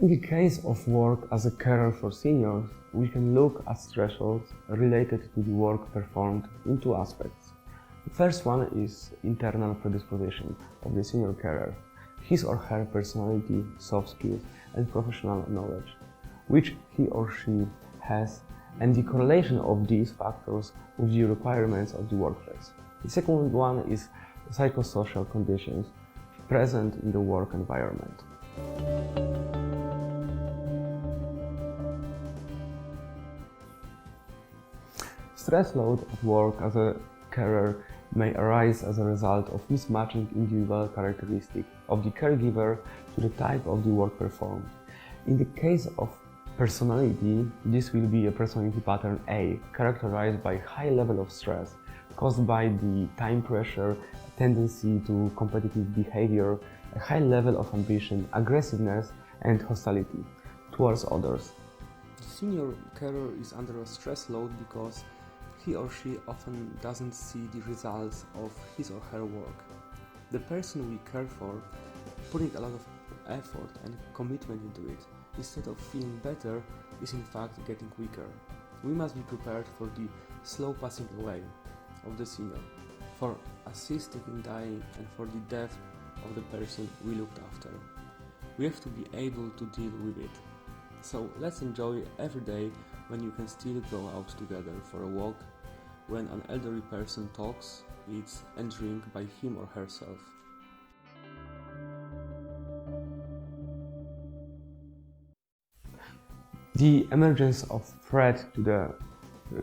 In the case of work as a carer for seniors, we can look at thresholds related to the work performed in two aspects. The first one is internal predisposition of the senior carer, his or her personality, soft skills, and professional knowledge, which he or she has, and the correlation of these factors with the requirements of the workplace. The second one is psychosocial conditions present in the work environment. Stress load at work as a carer may arise as a result of mismatching individual characteristics of the caregiver to the type of the work performed. In the case of personality, this will be a personality pattern A, characterized by high level of stress caused by the time pressure, a tendency to competitive behavior, a high level of ambition, aggressiveness, and hostility towards others. The senior carer is under a stress load because he or she often doesn't see the results of his or her work. The person we care for, putting a lot of effort and commitment into it, instead of feeling better, is in fact getting weaker. We must be prepared for the slow passing away of the senior, for assisting in dying, and for the death of the person we looked after. We have to be able to deal with it. So let's enjoy every day when you can still go out together for a walk, when an elderly person talks, eats and drinks by him or herself. The emergence of threat to the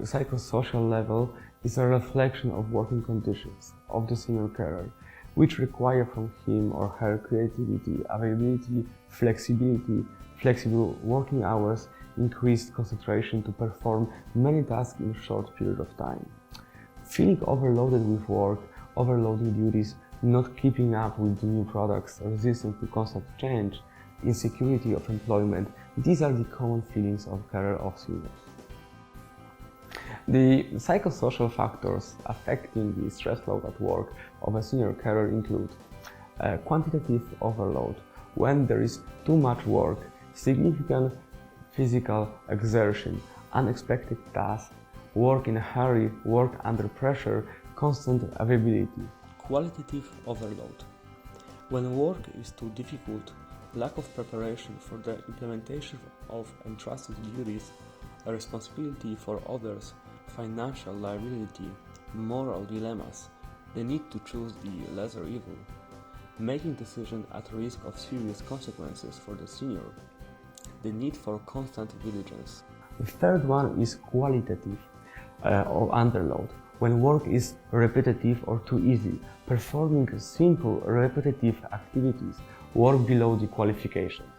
psychosocial level is a reflection of working conditions of the senior carer, which require from him or her creativity, availability, flexibility, flexible working hours, increased concentration to perform many tasks in a short period of time. Feeling overloaded with work, overloading duties, not keeping up with the new products, resistant to constant change, insecurity of employment, these are the common feelings of carer of seniors. The psychosocial factors affecting the stress load at work of a senior carer include quantitative overload, when there is too much work, significant physical exertion, unexpected tasks, work in a hurry, work under pressure, constant availability. Qualitative overload, when work is too difficult, lack of preparation for the implementation of entrusted duties, a responsibility for others, financial liability, moral dilemmas, the need to choose the lesser evil, making decisions at risk of serious consequences for the senior, the need for constant vigilance. The third one is qualitative or underload, when work is repetitive or too easy, performing simple repetitive activities, work below the qualifications.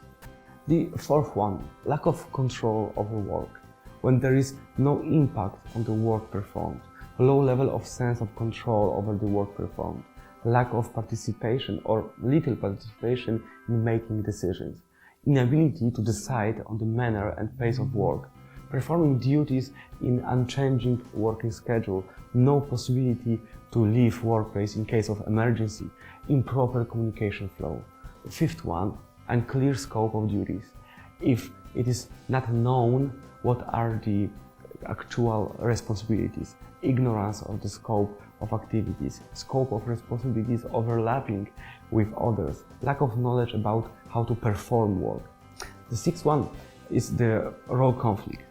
The fourth one, lack of control over work, when there is no impact on the work performed, low level of sense of control over the work performed, lack of participation or little participation in making decisions, inability to decide on the manner and pace of work, performing duties in unchanging working schedule, no possibility to leave workplace in case of emergency, improper communication flow. The fifth one, unclear scope of duties. If it is not known what are the actual responsibilities, ignorance of the scope of activities, scope of responsibilities overlapping with others, lack of knowledge about how to perform work. The sixth one is the role conflict.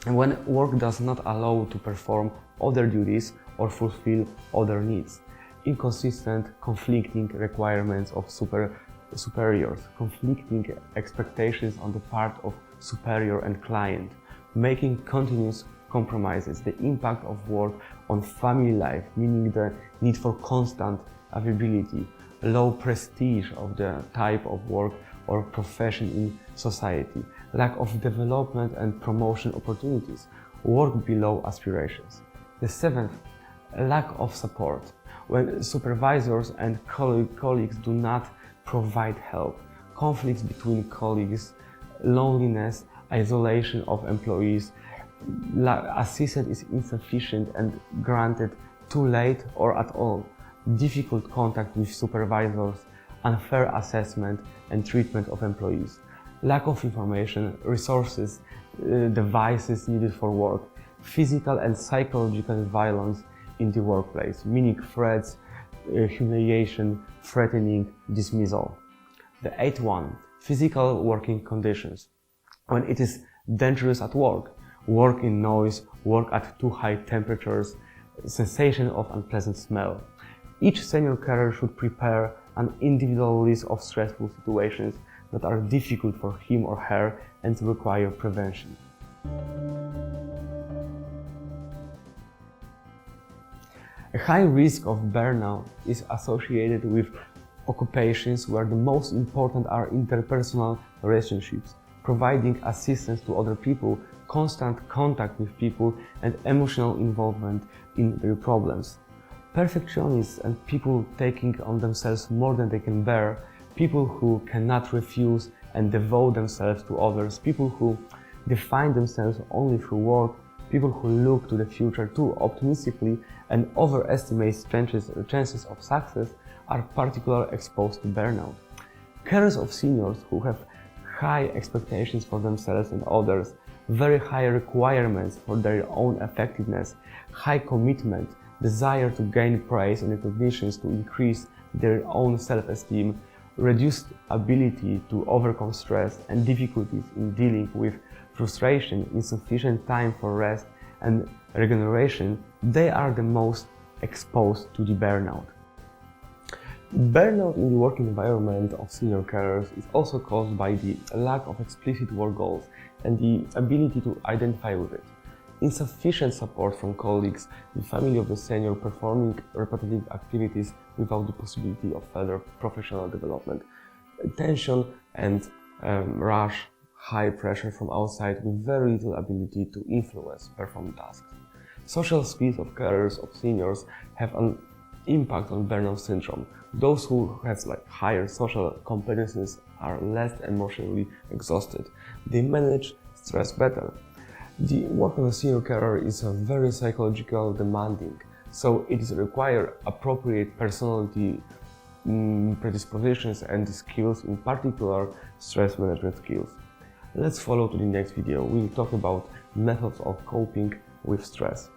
And when work does not allow to perform other duties or fulfill other needs, inconsistent, conflicting requirements of superiors, conflicting expectations on the part of superior and client, making continuous compromises, the impact of work on family life, meaning the need for constant availability, low prestige of the type of work or profession in society, lack of development and promotion opportunities, work below aspirations. The seventh, lack of support, when supervisors and colleagues do not provide help, conflicts between colleagues, loneliness, isolation of employees, assistance is insufficient and granted too late or at all, difficult contact with supervisors, unfair assessment and treatment of employees, lack of information, resources, devices needed for work, physical and psychological violence in the workplace, meaning threats, humiliation, threatening, dismissal. The 8th one, physical working conditions. When it is dangerous at work, work in noise, work at too high temperatures, sensation of unpleasant smell. Each senior carer should prepare an individual list of stressful situations that are difficult for him or her and require prevention. A high risk of burnout is associated with occupations where the most important are interpersonal relationships, providing assistance to other people, constant contact with people, and emotional involvement in their problems. Perfectionists and people taking on themselves more than they can bear, people who cannot refuse and devote themselves to others, people who define themselves only through work, people who look to the future too optimistically and overestimate chances of success are particularly exposed to burnout. Carers of seniors who have high expectations for themselves and others, very high requirements for their own effectiveness, high commitment, desire to gain praise and recognitions to increase their own self-esteem, reduced ability to overcome stress and difficulties in dealing with frustration, insufficient time for rest and regeneration, they are the most exposed to the burnout. Burnout in the working environment of senior carers is also caused by the lack of explicit work goals and the ability to identify with it. Insufficient support from colleagues, the family of the senior performing repetitive activities without the possibility of further professional development, tension and rush, high pressure from outside with very little ability to influence performed tasks. Social skills of carers of seniors have an impact on burnout syndrome. Those who have higher social competencies are less emotionally exhausted. They manage stress better. The work of a senior carer is very psychological demanding, so it is require appropriate personality predispositions and skills, in particular stress management skills. Let's follow to the next video. We'll talk about methods of coping with stress.